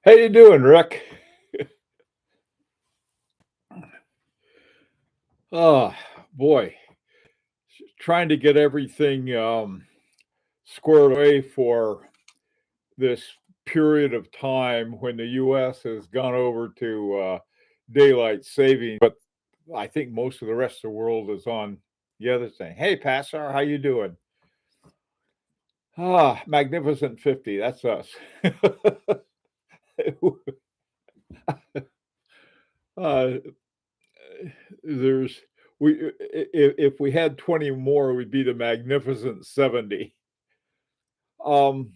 How you doing, Rick? Oh, boy, trying to get everything squared away for this period of time when the U.S. has gone over to daylight saving, but I think most of the rest of the world is on the other thing. Hey, Passar, how you doing? Ah, Magnificent 50. That's us. uh, there's if we had 20 more, we'd be the Magnificent 70. Um,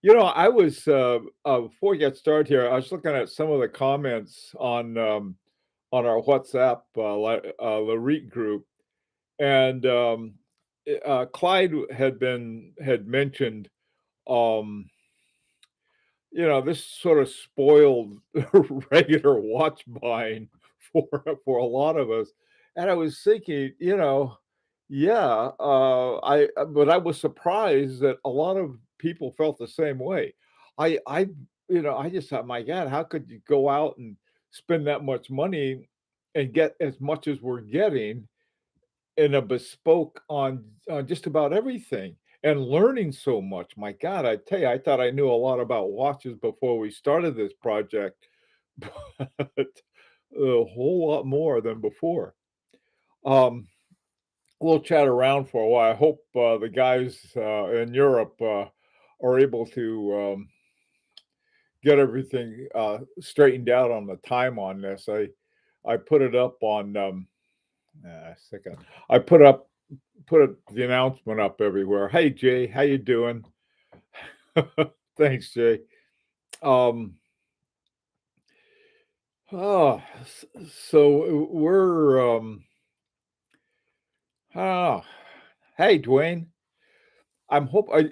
I was before we get started here, I was looking at some of the comments on our WhatsApp Lyrique group, and Clyde had mentioned um, this sort of spoiled regular watch buying for a lot of us, and I was thinking, yeah, but I was surprised that a lot of people felt the same way. I I just thought, my God, how could you go out and spend that much money and get as much as we're getting in a bespoke on just about everything and learning so much. My God, I tell you, I thought I knew a lot about watches before we started this project, but a whole lot more than before. Um, we'll chat around for a while. I hope the guys in Europe are able to get everything straightened out on the time on this. I put it up on second. I the announcement up everywhere. Hey Jay, how you doing? Thanks, Jay. Um, oh, so we're oh, hey Dwayne. I'm hope I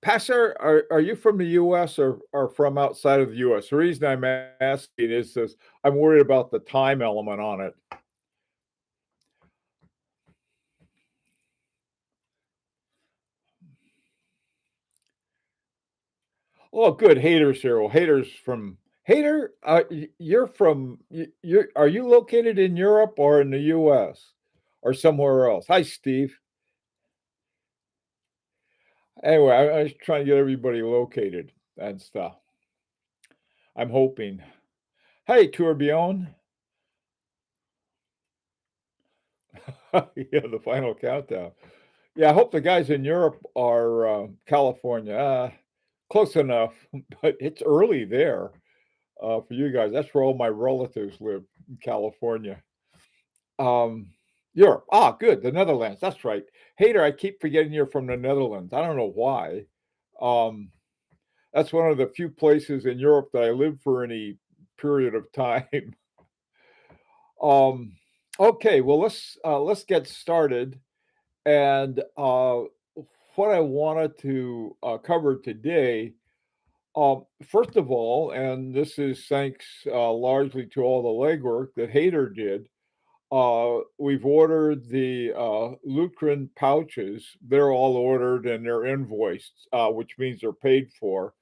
Pastor, are you from the US or from outside of the US? The reason I'm asking is this, I'm worried about the time element on it. Oh, good. Haters here. Well, haters from Hater, you're from you're are you located in Europe or in the US or somewhere else? Hi, Steve. Anyway, I was trying to get everybody located and stuff. I'm hoping. Hey, Tourbillon. Yeah, the final countdown. Yeah, I hope the guys in Europe are California. Close enough, but it's early there for you guys. That's where all my relatives live, in California. Europe. Ah, good. The Netherlands. That's right. Hater, I keep forgetting you're from the Netherlands. I don't know why. Um, that's one of the few places in Europe that I lived for any period of time. Um, okay, well let's get started. And what I wanted to cover today, first of all, and this is thanks largely to all the legwork that Hader did. We've ordered the Lucrin pouches. They're all ordered and they're invoiced, which means they're paid for.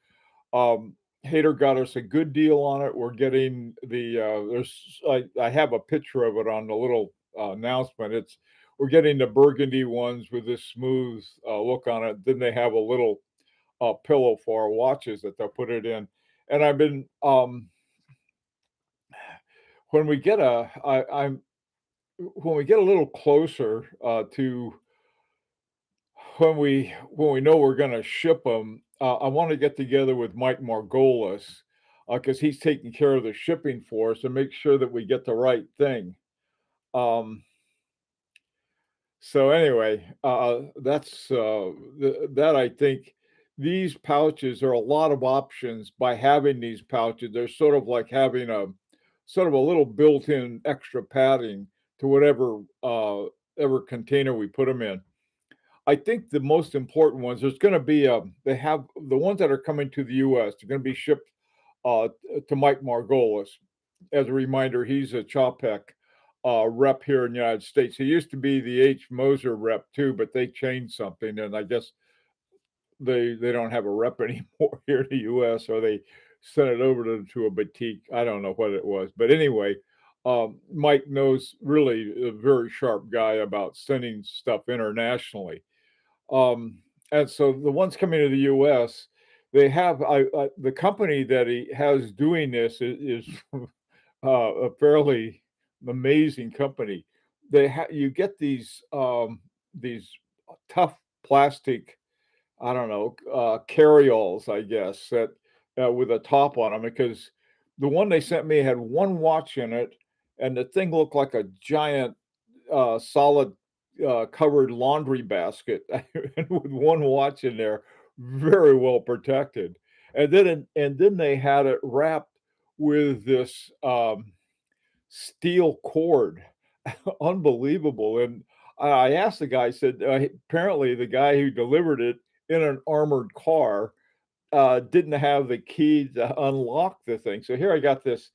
Um, Hader got us a good deal on it. We're getting the I have a picture of it on the little announcement. It's We're getting the burgundy ones with this smooth look on it. Then they have a little pillow for our watches that they'll put it in. And I've been when we get a I, I'm when we get a little closer to when we know we're going to ship them, I want to get together with Mike Margolis because he's taking care of the shipping for us and make sure that we get the right thing. Um, so anyway, that I think these pouches are a lot of options by having these pouches. They're sort of like having a sort of a little built-in extra padding to whatever ever container we put them in. I think the most important ones, there's gonna be, they have the ones that are coming to the US, they're gonna be shipped, to Mike Margolis. As a reminder, he's a Chopec, rep here in the United States. He used to be the H. Moser rep too, but they changed something, and I guess they don't have a rep anymore here in the US, or they sent it over to a boutique. I don't know what it was. But anyway, Mike knows really a very sharp guy about sending stuff internationally. Um, and so the ones coming to the US, they have the company that he has doing this is a fairly amazing company. You get these tough plastic, I don't know, carryalls, I guess, that with a top on them, because the one they sent me had one watch in it, and the thing looked like a giant, solid, covered laundry basket, and with one watch in there, very well protected. And then they had it wrapped with this, steel cord. Unbelievable. And I asked the guy, I said, apparently the guy who delivered it in an armored car didn't have the key to unlock the thing. So here I got this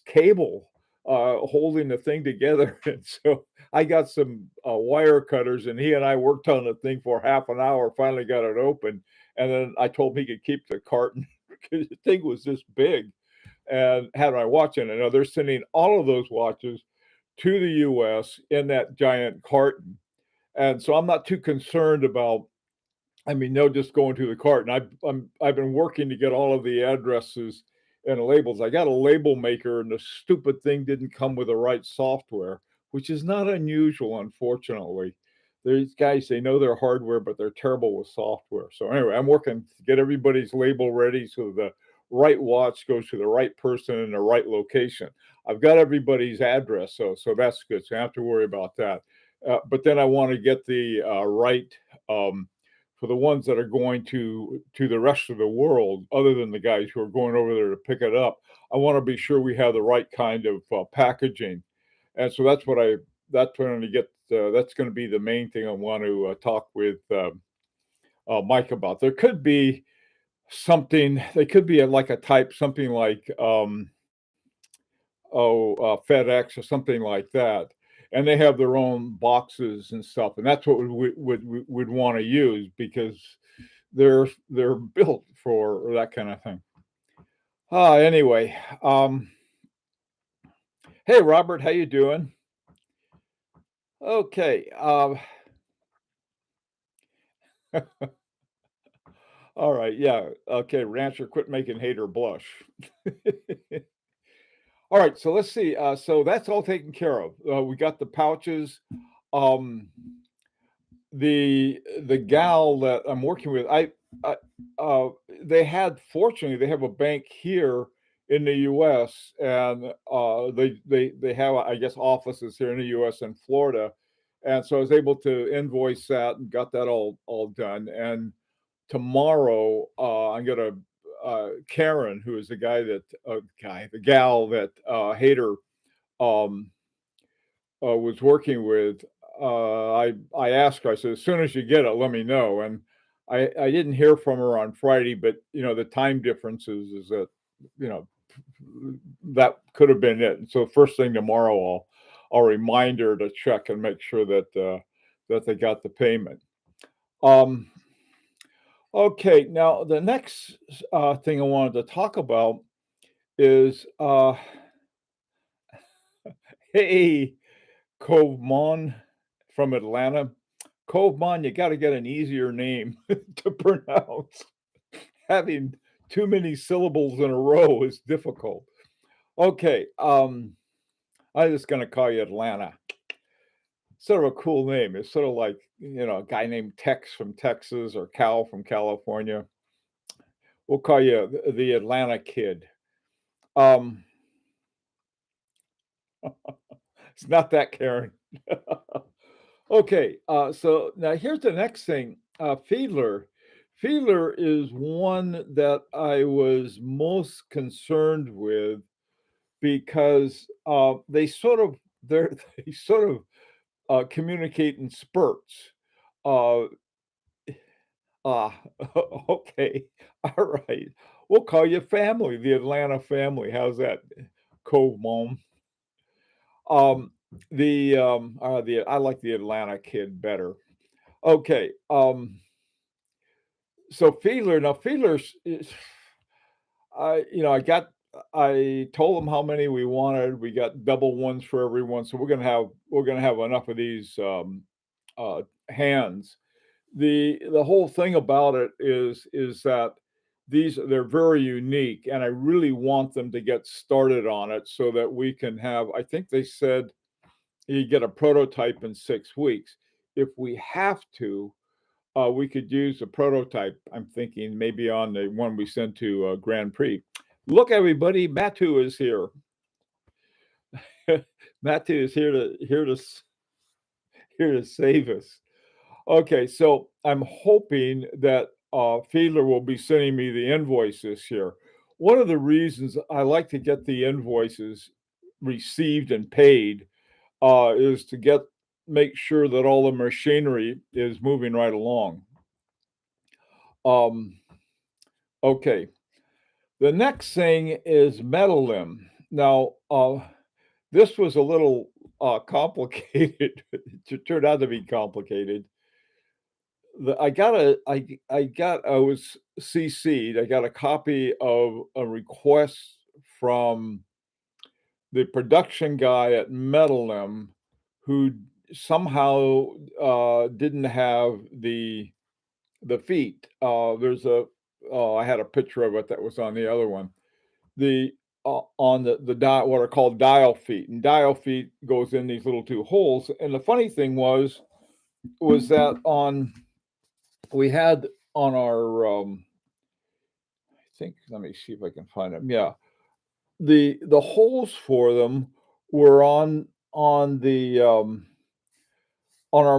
cable holding the thing together. And so I got some wire cutters, and he and I worked on the thing for half an hour, finally got it open. And then I told him he could keep the carton because the thing was this big, and had my watch in it. Now they're sending all of those watches to the US in that giant carton. And so I'm not too concerned about, I mean, they'll just go into the carton. I've been working to get all of the addresses and labels. I got a label maker, and the stupid thing didn't come with the right software, which is not unusual, unfortunately. These guys, they know their hardware, but they're terrible with software. So anyway, I'm working to get everybody's label ready so the right watch goes to the right person in the right location. I've got everybody's address, so that's good. So I don't have to worry about that. But then I want to get the right, um, for the ones that are going to the rest of the world, other than the guys who are going over there to pick it up. I want to be sure we have the right kind of packaging, and so that's what I'm going to get. That's going to be the main thing I want to talk with Mike about. There could be something. They could be like a type, something like FedEx or something like that, and they have their own boxes and stuff, and that's what would want to use, because they're built for that kind of thing. Anyway, hey Robert, how you doing? Okay, all right, yeah, okay. Rancher, quit making hater blush. All right, so let's see. So that's all taken care of. We got the pouches. Um, the gal that I'm working with, I they had, fortunately, they have a bank here in the US, and they have, I guess, offices here in the US and Florida. And so I was able to invoice that and got that all done. And tomorrow I'm gonna Karen, who is the the gal that Hader um was working with, I asked her, I said, "As soon as you get it, let me know." And I didn't hear from her on Friday, but, the time differences is that, you know, that could have been it. And so first thing tomorrow, I'll remind her to check and make sure that they got the payment. Um, okay, now the next, thing I wanted to talk about is, hey, Cove Mon from Atlanta. Cove Mon, you gotta get an easier name to pronounce. Having too many syllables in a row is difficult. Okay, I'm just gonna call you Atlanta. Sort of a cool name. It's sort of like, a guy named Tex from Texas or Cal from California. We'll call you the Atlanta Kid. Um, it's not that, Karen. Okay, so now here's the next thing. Fiedler. Fiedler is one that I was most concerned with, because they sort of communicate in spurts. Uh, ah, okay, all right. We'll call you family, the Atlanta family. How's that, Cove Mom? Um, the I like the Atlanta Kid better. Okay. So Fiedler's is I told them how many we wanted. We got double ones for everyone, so we're gonna have enough of these, hands. The whole thing about it is that they're very unique, and I really want them to get started on it so that we can have I think they said you get a prototype in 6 weeks. If we have to, we could use a prototype, I'm thinking maybe on the one we sent to, Grand Prix. Look, everybody, Matu is here. Matu is here to save us. Okay, so I'm hoping that, Fiedler will be sending me the invoices here. One of the reasons I like to get the invoices received and paid, is to make sure that all the machinery is moving right along. Um, okay. The next thing is metal limb. Now, this was a little, complicated. It turned out to be complicated. I was CC'd. I got a copy of a request from the production guy at Metal Limb who somehow, didn't have the feet. I had a picture of it that was on the other one. The on the dial what are called dial feet, and dial feet goes in these little 2 holes, and the funny thing was that on we had on our, I think let me see if I can find them, yeah. The holes for them were on our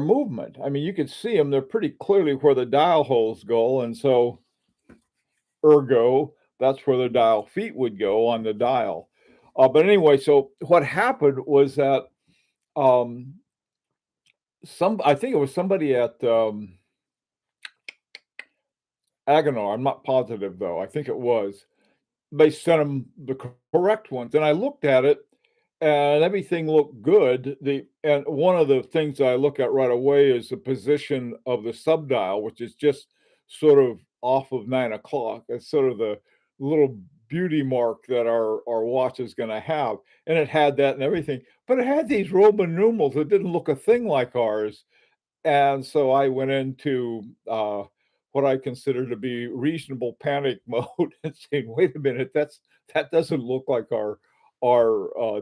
movement. I mean, you could see them; 'em, they're pretty clearly where the dial holes go, and so ergo, that's where the dial feet would go on the dial. But anyway, so what happened was that um, I think it was somebody at Aguilar. I'm not positive though. I think it was. They sent them the correct ones, and I looked at it, and everything looked good. And one of the things I look at right away is the position of the subdial, which is just sort of off of 9 o'clock. It's sort of the little beauty mark that our watch is going to have, and it had that and everything. But it had these Roman numerals that didn't look a thing like ours. And so I went into, what I consider to be reasonable panic mode and saying, "Wait a minute, that doesn't look like our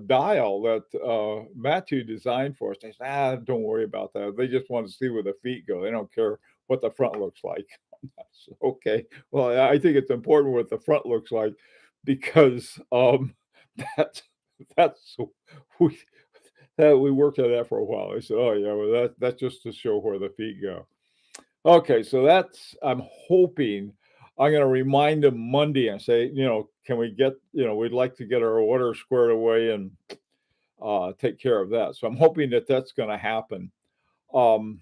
dial that, Matthew designed for us." They said, don't worry about that. They just want to see where the feet go. They don't care what the front looks like." So, okay, well, I think it's important what the front looks like because, that's that's we we worked on that for a while. I said, "Oh, yeah, well, that's just to show where the feet go." Okay, so I'm hoping I'm gonna remind them Monday and say, "Can we we'd like to get our order squared away and, take care of that." So I'm hoping that that's gonna happen, um,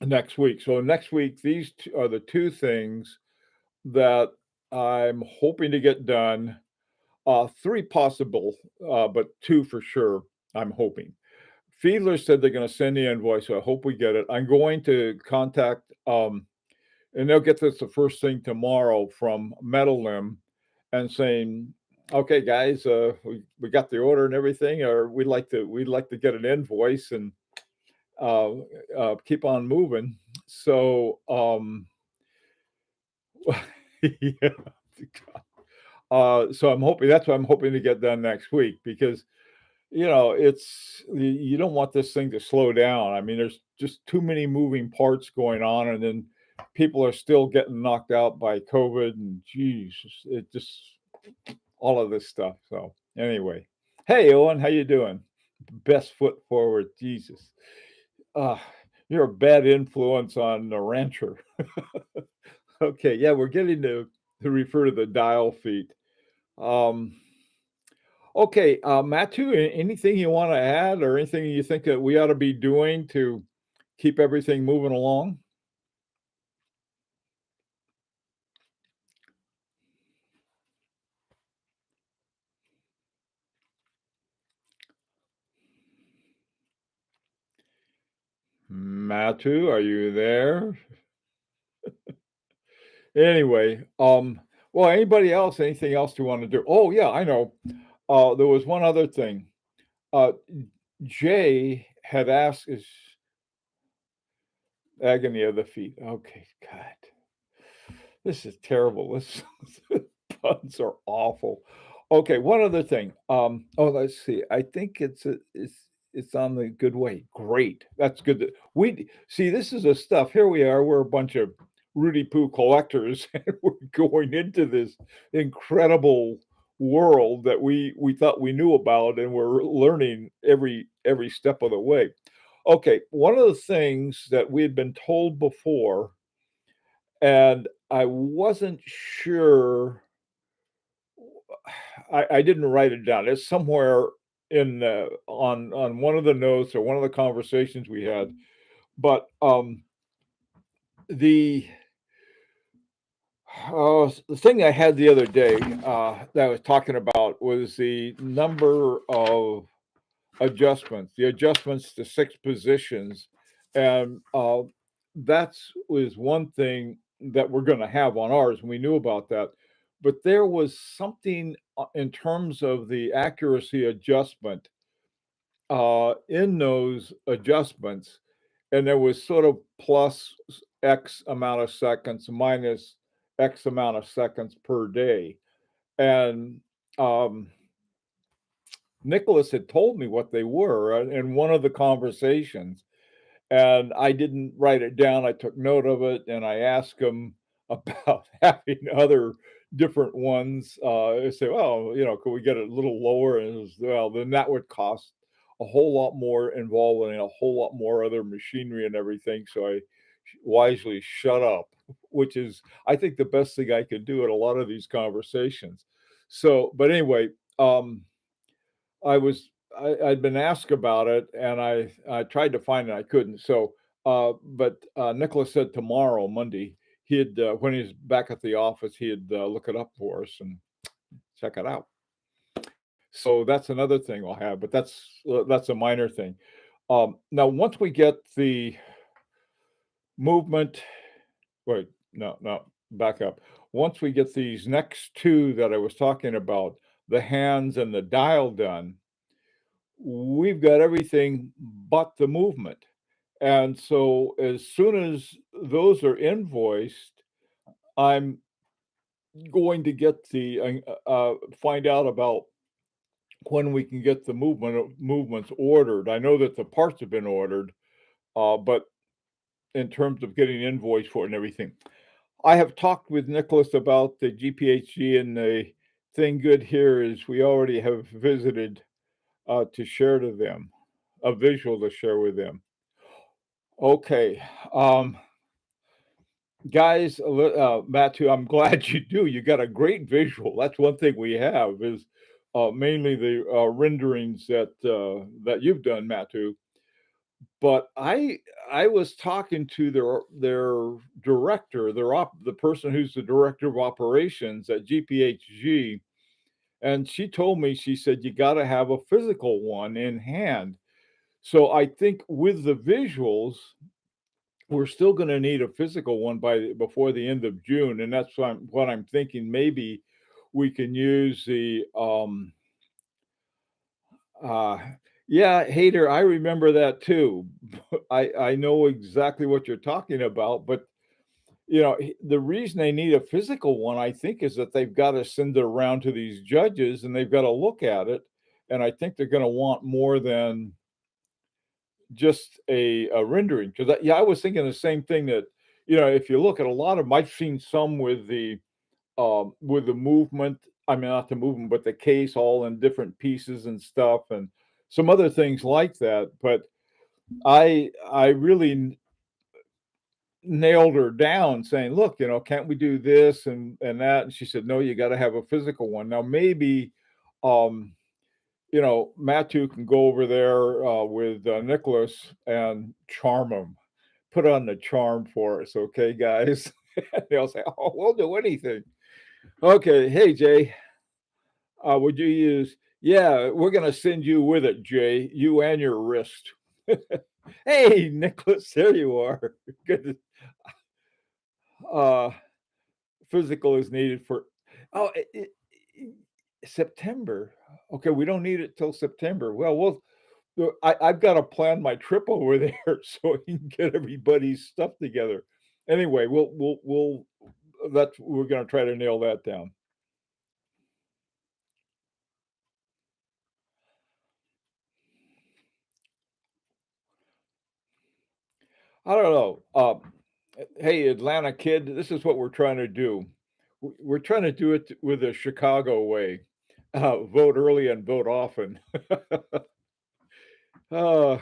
next week. So next week, these are the 2 things that I'm hoping to get done. 3 possible, but 2 for sure, I'm hoping. Fiedler said they're gonna send the invoice, so I hope we get it. I'm going to contact, and they'll get this the first thing tomorrow from Metal Limb and saying, "Okay, guys, we got the order and everything, or we'd like to get an invoice and, uh, keep on moving." So, yeah. So I'm hoping that's what I'm hoping to get done next week because you don't want this thing to slow down. I mean, there's just too many moving parts going on, and then people are still getting knocked out by COVID, and geez, it just all of this stuff. So anyway, hey Owen, how you doing? Best foot forward, Jesus. Uh, you're a bad influence on the rancher. Okay, yeah, we're getting to refer to the dial feet. Um, Okay, Matthew, anything you want to add or anything you think that we ought to be doing to keep everything moving along? Matthew, are you there? Anyway, well, anybody else, anything else you want to do? Oh, yeah, I know. There was one other thing. Uh, Jay had asked is agony of the feet. Okay, God, this is terrible. This puns are awful. Okay, one other thing. Oh, let's see. I think it's on the good way. Great. That's good. We see this is the stuff. Here we are. We're a bunch of Rudy Poo collectors, and we're going into this incredible world that we thought we knew about, and we're learning every step of the way. Okay, one of the things that we had been told before, and I wasn't sure I didn't write it down. It's somewhere in on one of the notes or one of the conversations we had. But the the thing I had the other day that I was talking about was the number of adjustments, the adjustments to six positions, and that's was one thing that we're going to have on ours. And we knew about that, but there was something in terms of the accuracy adjustment in those adjustments, and there was sort of plus X amount of seconds minus X amount of seconds per day, and um, Nicholas had told me what they were in one of the conversations, and I didn't write it down. I took note of it, and I asked him about having other different ones. I say, well, could we get it a little lower? And it was, well, then that would cost a whole lot more involving a whole lot more other machinery and everything. So I wisely shut up, which is, I think, the best thing I could do in a lot of these conversations. So, but anyway, I'd been asked about it, and I tried to find it, I couldn't. So, but Nicholas said tomorrow, Monday, he'd when he's back at the office, he'd look it up for us and check it out. So that's another thing I'll have, but that's a minor thing. Now, once we get the movement, wait, no, no, back up. Once we get these next two that I was talking about, the hands and the dial done, we've got everything but the movement. And so as soon as those are invoiced, I'm going to get the find out about when we can get the movements ordered. I know that the parts have been ordered, but in terms of getting invoiced for it and everything, I have talked with Nicholas about the GPHG, and the thing good here is we already have visited to share to them, a visual to share with them. Okay, guys, Matthew, I'm glad you do. You got a great visual. That's one thing we have is mainly the renderings that you've done, Matthew. But I was talking to their director, the person who's the director of operations at GPHG, and she told me, she said, you got to have a physical one in hand. So I think with the visuals, we're still going to need a physical one before the end of June, and that's what I'm thinking. Maybe we can use the uh, yeah, Hater. I remember that too. I know exactly what you're talking about, but the reason they need a physical one, I think, is that they've got to send it around to these judges, and they've got to look at it, and I think they're going to want more than just a rendering. Because yeah, I was thinking the same thing, that if you look at a lot of them, I've seen some with the movement. I mean, not the movement, but the case all in different pieces and stuff, and some other things like that. But I really nailed her down, saying, "Look, can't we do this and that?" And she said, "No, you got to have a physical one." Now maybe, um, Matthew can go over there with Nicholas and charm him, put on the charm for us, okay, guys? They'll say, "Oh, we'll do anything." Okay, hey Jay, would you use? Yeah, we're gonna send you with it, Jay. You and your wrist. Hey, Nicholas, there you are. Good. Uh, physical is needed for oh, September. Okay, we don't need it till September. Well, I've got to plan my trip over there so I can get everybody's stuff together. Anyway, we'll that's we're gonna try to nail that down. I don't know. Hey, Atlanta kid, this is what we're trying to do. We're trying to do it with the Chicago way. Vote early and vote often. Uh,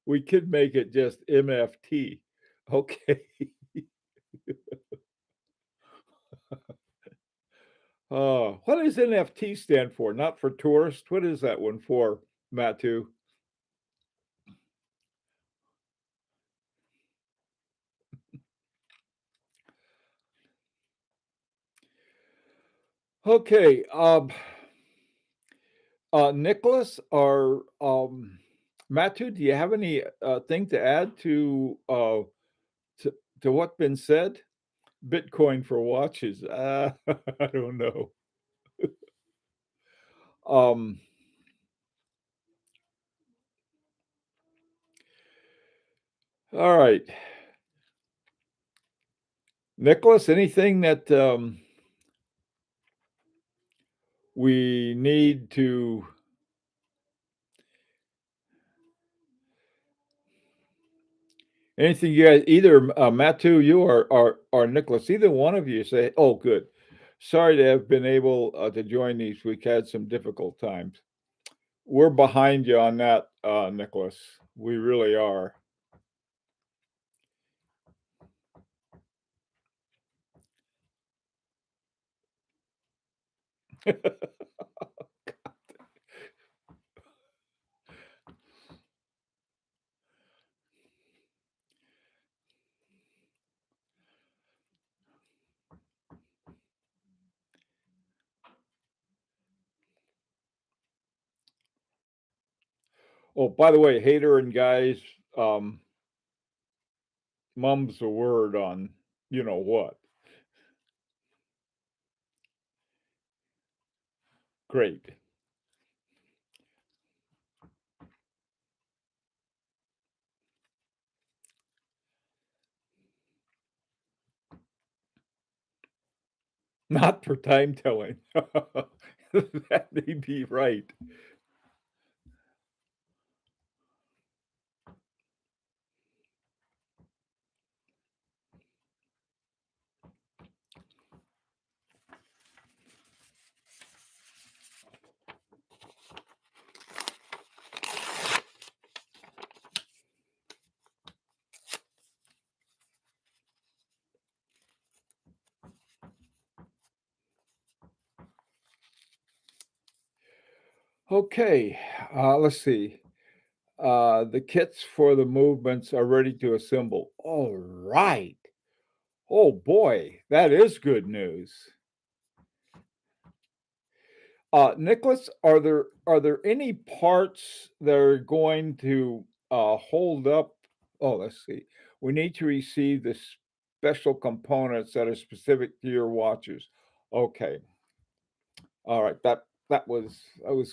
we could make it just MFT. Okay. What does NFT stand for? Not for tourist? What is that one for, Matthew? Okay. Nicholas or Matthew, do you have any thing to add to to what's been said? Bitcoin for watches. I don't know. Um, all right. Nicholas, anything that we need to anything you guys either Matthew, you or Nicholas, either one of you say, oh good. Sorry to have been able to join these. We've had some difficult times. We're behind you on that, Nicholas. We really are. Oh, by the way, hater and guys, um, mum's a word on you know what. Great. Not for time telling. That may be right. Okay, let's see. The kits for the movements are ready to assemble. All right. Oh boy, that is good news. Nicholas, are there any parts that are going to hold up? Oh, let's see. We need to receive the special components that are specific to your watches. Okay. All right. That was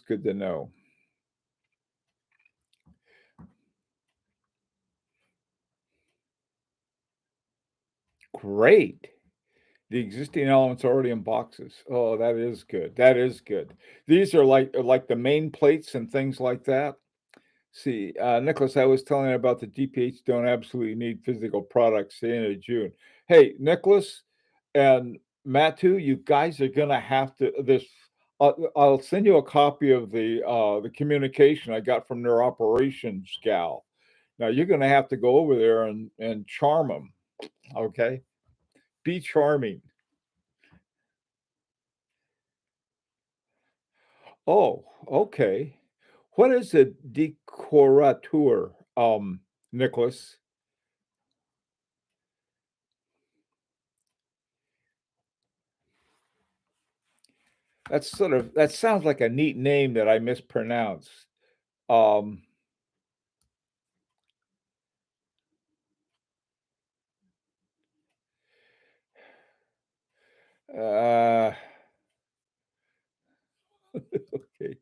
good to know. Great. The existing elements are already in boxes. Oh, that is good. That is good. These are like the main plates and things like that. See, Nicholas, I was telling you about the DPH don't absolutely need physical products at the end of June. Hey, Nicholas and Matthew, you guys are gonna have to this. I'll send you a copy of the communication I got from their operations gal. Now you're gonna have to go over there and charm them. Okay, be charming. Oh, okay. What is a decorateur, Nicholas? That sounds like a neat name that I mispronounced. Um, Uh, okay.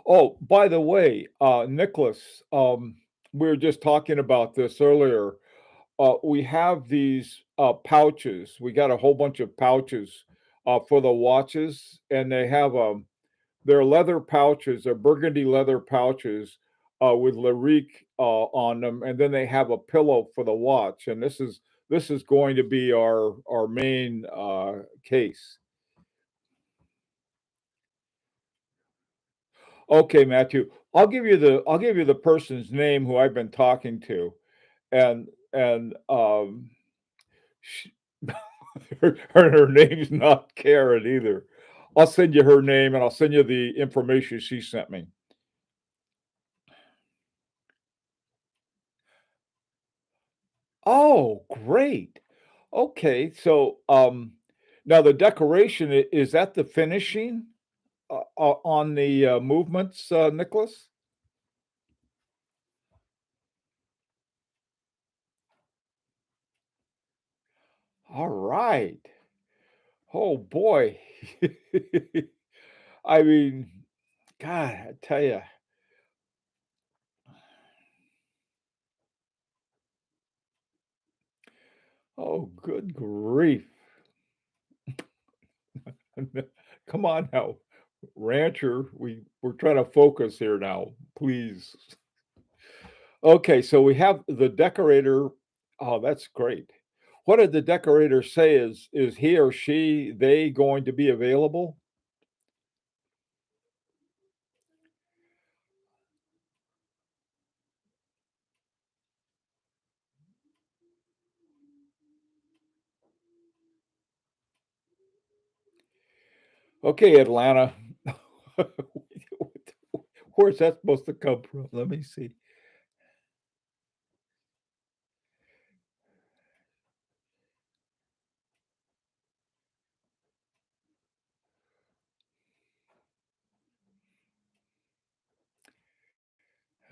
Oh, by the way, Nicholas, we were just talking about this earlier. We have these pouches. We got a whole bunch of pouches for the watches, and they have they're leather pouches. They're burgundy leather pouches with Lyrique on them, and then they have a pillow for the watch. And this is going to be our main case. Okay, Matthew. I'll give you the person's name who I've been talking to, and sh her name's not Karen either. I'll send you her name, and I'll send you the information she sent me. Oh, great. Okay, so, now the decoration, is that the finishing, on the, movements, Nicholas? Alright. Oh, boy. I mean, God, I tell you. Oh, good grief. Come on now, rancher, we're trying to focus here now, please. Okay, so we have the decorator. Oh, that's great. What did the decorator say? Is he or she, they going to be available? Okay, Atlanta. Where's that supposed to come from? Let me see.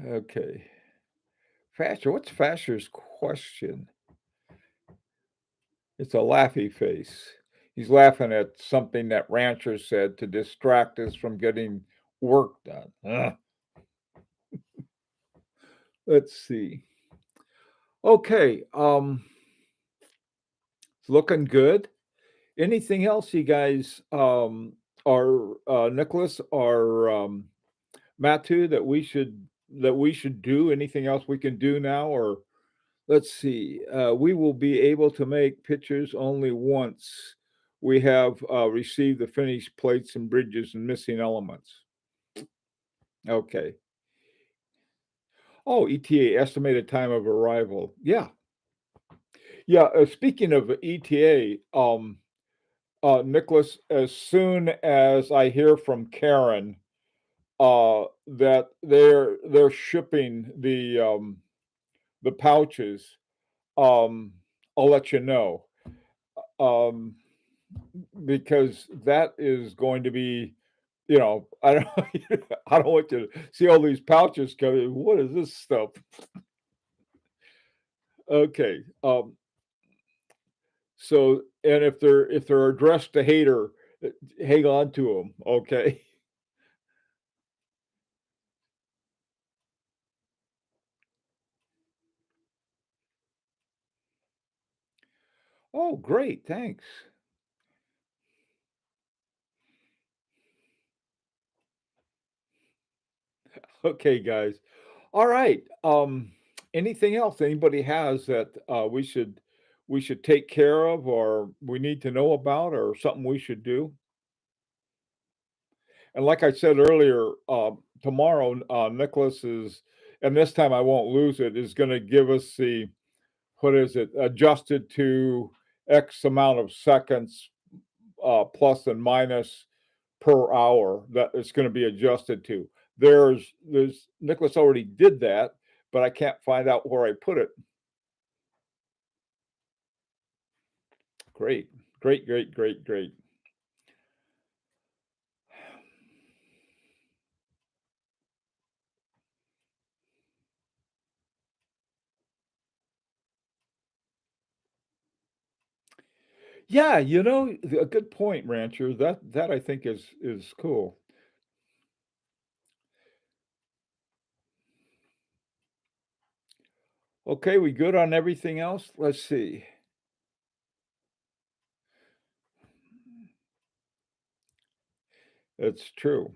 Okay. Fasher, what's Fasher's question? It's a laughy face. He's laughing at something that rancher said to distract us from getting work done. Let's see. Okay, it's looking good. Anything else you guys, or, Nicholas or, Matu, that we should do? Anything else we can do now? Or let's see, we will be able to make pictures only once we have, received the finished plates and bridges and missing elements. Okay. Oh, ETA, estimated time of arrival. Yeah. Yeah, speaking of ETA, Nicholas, as soon as I hear from Karen, that they're shipping the pouches, um, I'll let you know, um, because that is going to be, I don't I don't want you to see all these pouches coming. What is this stuff? Okay, so and if they're addressed to Hater, hang on to them. Okay. Oh, great, thanks. Okay, guys. All right. Anything else anybody has that we should take care of, or we need to know about, or something we should do? And like I said earlier, tomorrow, Nicholas is, and this time I won't lose it, is going to give us the, what is it, adjusted to X amount of seconds, plus and minus per hour that it's going to be adjusted to. There's Nicholas already did that, but I can't find out where I put it. Great, great, great, great, great. Yeah, a good point, Rancher. That I think is cool. Okay, we good on everything else? Let's see. It's true.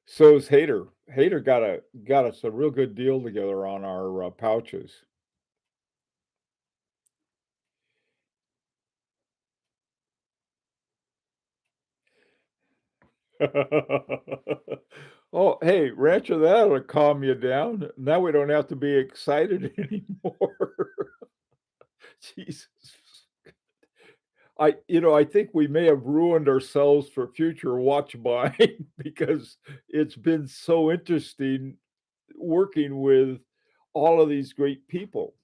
So is Hater. Hater got us a real good deal together on our, pouches. Oh, hey, Rancher, that'll calm you down. Now we don't have to be excited anymore. Jesus. I think we may have ruined ourselves for future watch buying because it's been so interesting working with all of these great people.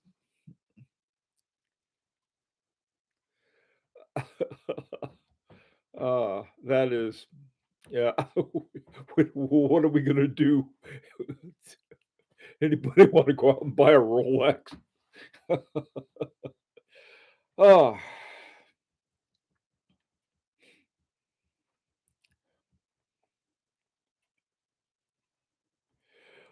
That is yeah. What are we gonna do? Anybody wanna go out and buy a Rolex? Oh.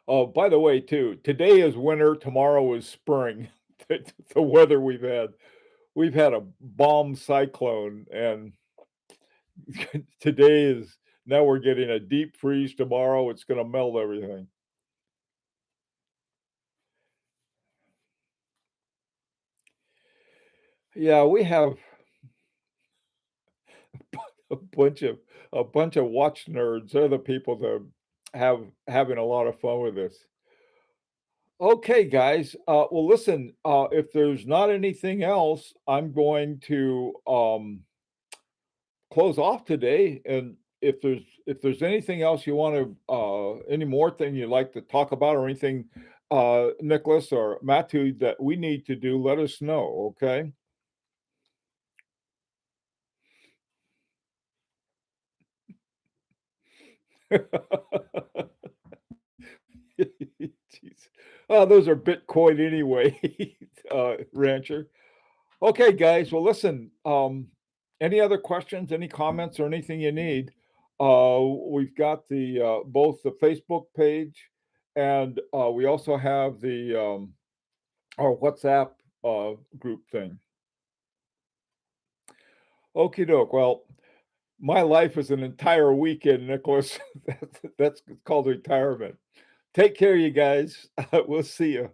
Oh, by the way, too, today is winter, tomorrow is spring. The weather we've had. We've had a bomb cyclone, and today is now we're getting a deep freeze tomorrow, it's gonna melt everything. Yeah, we have a bunch of watch nerds. They're the people that having a lot of fun with this. Okay, guys. Well, listen, if there's not anything else, I'm going to close off today. And if there's anything else you want to any more thing you'd like to talk about or anything, Nicholas or Matthew, that we need to do, let us know. Okay. Jeez. Those are Bitcoin anyway, Rancher. Okay, guys. Well, listen, any other questions, any comments, or anything you need, we've got the both the Facebook page and we also have the our WhatsApp group thing. Okie doke. Well, my life is an entire weekend, Nicholas. That's called retirement. Take care, you guys. We'll see you.